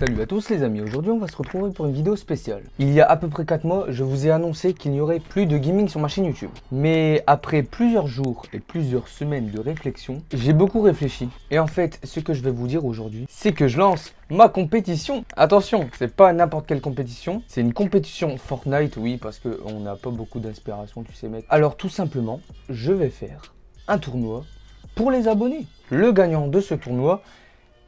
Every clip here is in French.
Salut à tous les amis, aujourd'hui on va se retrouver pour une vidéo spéciale. Il y a à peu près 4 mois, je vous ai annoncé qu'il n'y aurait plus de gaming sur ma chaîne YouTube. Mais après plusieurs jours et plusieurs semaines de réflexion, j'ai beaucoup réfléchi. Et en fait, ce que je vais vous dire aujourd'hui, c'est que je lance ma compétition. Attention, c'est pas n'importe quelle compétition, c'est une compétition Fortnite, oui, parce qu'on n'a pas beaucoup d'inspiration, tu sais mec. Alors tout simplement, je vais faire un tournoi pour les abonnés. Le gagnant de ce tournoi,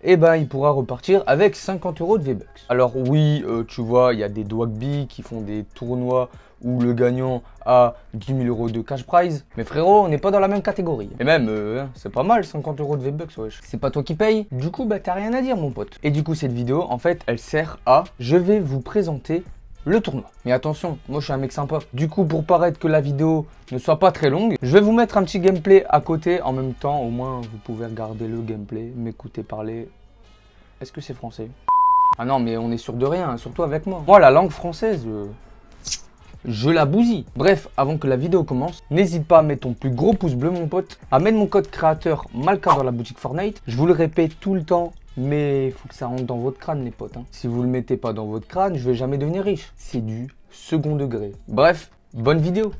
et ben il pourra repartir avec 50 € de V-Bucks. Alors oui, tu vois, il y a des Dwagby qui font des tournois où le gagnant a 10 000 € de cash prize. Mais frérot, on n'est pas dans la même catégorie. Et même, c'est pas mal, 50 € de V-Bucks, wesh. C'est pas toi qui paye, du coup, bah t'as rien à dire, mon pote. Et du coup, cette vidéo, en fait, elle sert à... Je vais vous présenter le tournoi. Mais attention, moi je suis un mec sympa. Du coup, pour paraître que la vidéo ne soit pas très longue, je vais vous mettre un petit gameplay à côté. En même temps, au moins, vous pouvez regarder le gameplay, m'écouter parler. Est-ce que c'est français? Ah non, mais on est sûr de rien, hein, surtout avec moi. Moi, la langue française, je la bousille. Bref, avant que la vidéo commence, n'hésite pas à mettre ton plus gros pouce bleu, mon pote. À mettre mon code créateur Malka dans la boutique Fortnite. Je vous le répète tout le temps. Mais il faut que ça rentre dans votre crâne, les potes. Hein. Si vous le mettez pas dans votre crâne, je vais jamais devenir riche. C'est du second degré. Bref, bonne vidéo.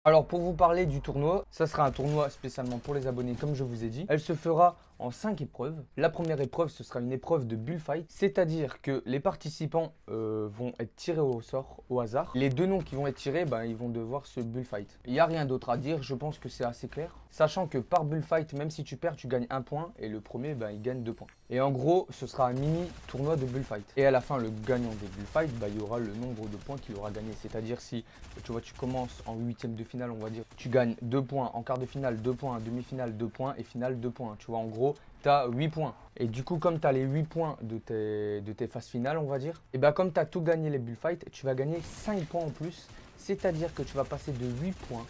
Alors pour vous parler du tournoi, ça sera un tournoi spécialement pour les abonnés comme je vous ai dit. Elle se fera en 5 épreuves. La première épreuve, ce sera une épreuve de bullfight, c'est-à-dire que les participants vont être tirés au sort, au hasard. Les deux noms qui vont être tirés, ils vont devoir se bullfight. Il n'y a rien d'autre à dire, je pense que c'est assez clair. Sachant que par bullfight, même si tu perds, tu gagnes 1 point et le premier, il gagne 2 points. Et en gros, ce sera un mini tournoi de bullfight. Et à la fin, le gagnant des bullfight, il y aura le nombre de points qu'il aura gagné. C'est-à-dire si tu vois, tu commences en 8e de finale, on va dire, tu gagnes 2 points, en quart de finale 2 points, demi-finale 2 points et finale 2 points. Tu vois, en gros, tu as 8 points. Et du coup, comme tu as les 8 points de tes phases finales, on va dire, et comme tu as tout gagné les bullfights, tu vas gagner 5 points en plus. C'est-à-dire que tu vas passer de 8 points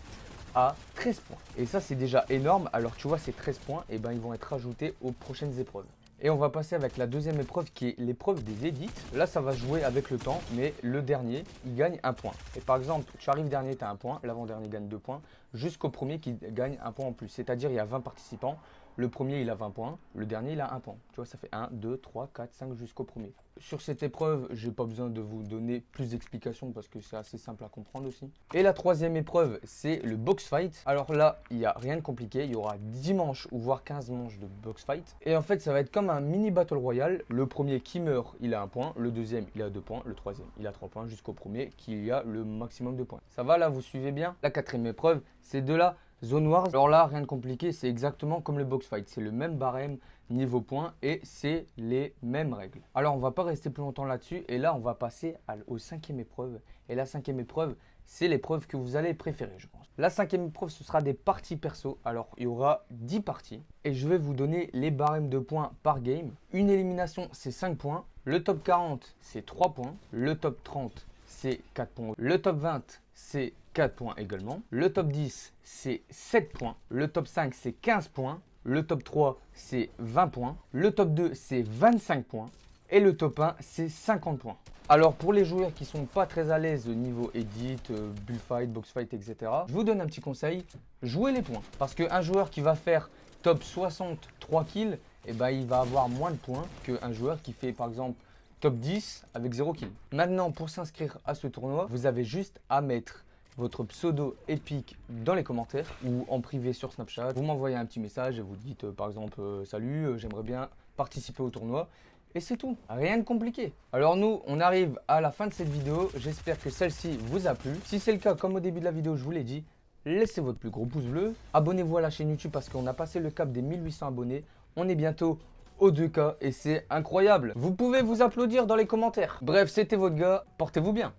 à 13 points. Et ça, c'est déjà énorme. Alors, tu vois, ces 13 points, ils vont être rajoutés aux prochaines épreuves. Et on va passer avec la deuxième épreuve qui est l'épreuve des edits. Là, ça va jouer avec le temps, mais le dernier, il gagne 1 point. Et par exemple, tu arrives dernier, tu as 1 point, l'avant-dernier gagne 2 points, jusqu'au premier qui gagne 1 point en plus. C'est-à-dire, il y a 20 participants. Le premier, il a 20 points. Le dernier, il a 1 point. Tu vois, ça fait 1, 2, 3, 4, 5 jusqu'au premier. Sur cette épreuve, je n'ai pas besoin de vous donner plus d'explications parce que c'est assez simple à comprendre aussi. Et la troisième épreuve, c'est le box fight. Alors là, il n'y a rien de compliqué. Il y aura 10 manches ou voire 15 manches de box fight. Et en fait, ça va être comme un mini battle royale. Le premier qui meurt, il a 1 point. Le deuxième, il a 2 points. Le troisième, il a 3 points jusqu'au premier qui a le maximum de points. Ça va là, vous suivez bien? La quatrième épreuve, c'est de la Zone Wars. Alors là, rien de compliqué, c'est exactement comme le box fight. C'est le même barème niveau points et c'est les mêmes règles. Alors on va pas rester plus longtemps là-dessus et là on va passer aux 5e épreuve. Et la 5e épreuve, c'est l'épreuve que vous allez préférer, je pense. La 5e épreuve, ce sera des parties perso. Alors il y aura 10 parties et je vais vous donner les barèmes de points par game. Une élimination, c'est 5 points. Le top 40, c'est 3 points. Le top 30, c'est 4 points. Le top 20, c'est 4 points également. Le top 10, c'est 7 points. Le top 5, c'est 15 points. Le top 3, c'est 20 points. Le top 2, c'est 25 points. Et le top 1, c'est 50 points. Alors, pour les joueurs qui ne sont pas très à l'aise au niveau edit, bullfight, boxfight, etc., je vous donne un petit conseil. Jouez les points. Parce qu'un joueur qui va faire top 63 kills, il va avoir moins de points qu'un joueur qui fait, par exemple, top 10 avec 0 kills. Maintenant, pour s'inscrire à ce tournoi, vous avez juste à mettre votre pseudo épique dans les commentaires ou en privé sur Snapchat. Vous m'envoyez un petit message et vous dites par exemple salut, j'aimerais bien participer au tournoi. Et c'est tout, rien de compliqué. Alors nous, on arrive à la fin de cette vidéo. J'espère que celle-ci vous a plu. Si c'est le cas, comme au début de la vidéo, je vous l'ai dit, laissez votre plus gros pouce bleu. Abonnez-vous à la chaîne YouTube parce qu'on a passé le cap des 1800 abonnés. On est bientôt aux 2K et c'est incroyable. Vous pouvez vous applaudir dans les commentaires. Bref, c'était votre gars, portez-vous bien.